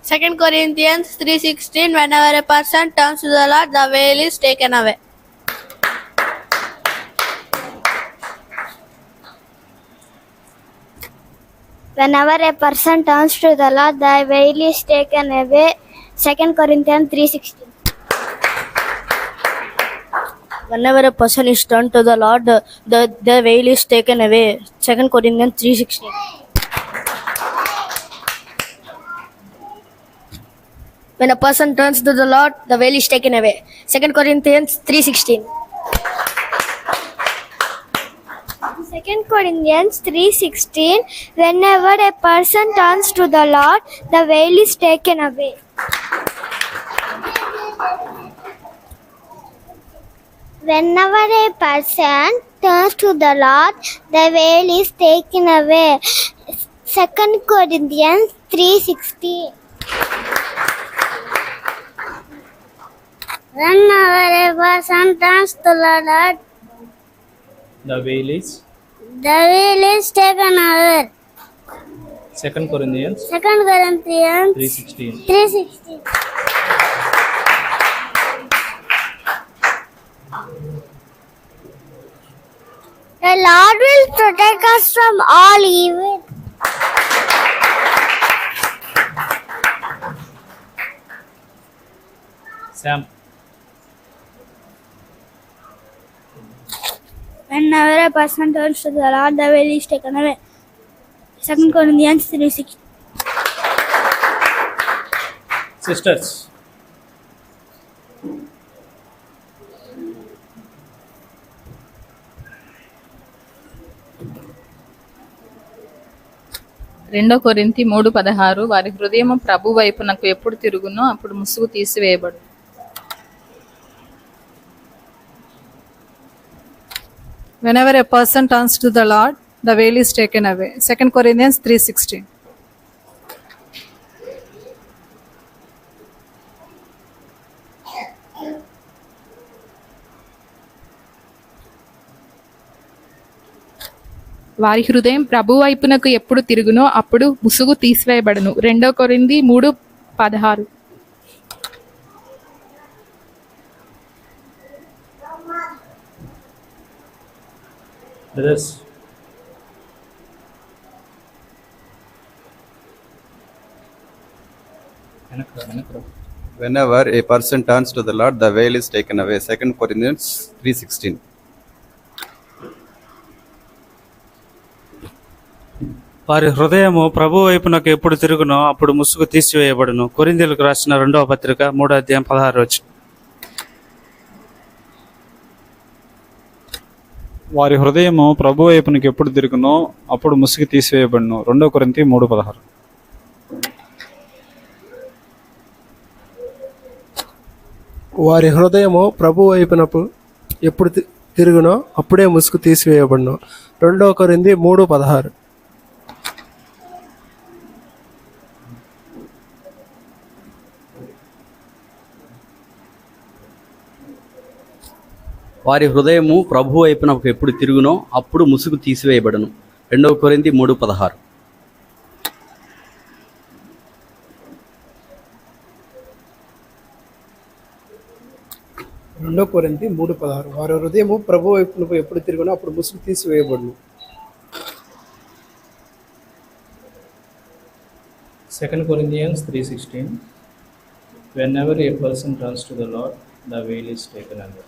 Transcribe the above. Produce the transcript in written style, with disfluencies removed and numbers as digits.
2 Corinthians 3:16, whenever a person turns to the Lord, the veil is taken away. Whenever a person turns to the Lord, the veil is taken away. 2 Corinthians 3:16. Whenever a person is turned to the Lord, the veil is taken away. 2 Corinthians 3:16. When a person turns to the Lord, the veil is taken away. 2 Corinthians 3:16. 2 Corinthians 3:16. Whenever a person turns to the Lord, the veil is taken away. Whenever a person turns to the Lord, the veil is taken away. 2 Corinthians 3:16. Whenever a person turns to the Lord, the veil is taken away. 2 Corinthians 3:16. 3:16. The Lord will protect us from all evil. Sam. Whenever a person turns to the Lord, the veil is taken away. 2 Corinthians 3:16. Sisters. రెండో కొరింథీ 3:16, వారి హృదయము ప్రభు వైపునకు ఎప్పుడు తిరుగునో అప్పుడు ముసుగు తీసివేయబడు. Whenever a person turns to the Lord, the veil is taken away. 2 Corinthians 3:16. వారి హృదయం ప్రభు వైపునకు ఎప్పుడు తిరుగునో అప్పుడు ముసుగు తీసివేయబడును. 2 కొరింథీ 3:16. Brothers. Whenever a person turns to the Lord, the veil is taken away. 2 Corinthians 3:16. వారి హృదయము ప్రభు వైపునకు ఎప్పుడు తిరుగునో అప్పుడు ముసుగు తీసివేయబడును. కొరింథీయులకు రాసిన 2వ పత్రిక 3:16. వారి హృదయము ప్రభు వైపునకు ఎప్పుడు తిరుగునో అప్పుడు ముసుగు తీసివేయబడును. 2 కొరింథీ 3:16. వారి హృదయము ప్రభు వైపునకు ఎప్పుడు తిరుగునో అప్పుడే ముసుగు తీసివేయబడును. 2 కొరింథీ 3:16. వారి హృదయము ప్రభు వైపునకు ఎప్పుడు తిరుగునో అప్పుడు ముసుగు తీసివేయబడును. 2 కొరింథీ 3:16. వారి హృదయము ప్రభు వైపునకు ఎప్పుడు తిరుగునో అప్పుడు ముసుగు తీసివేయబడును. 2 Corinthians 3:16, whenever a person turns to the Lord, the veil is taken away.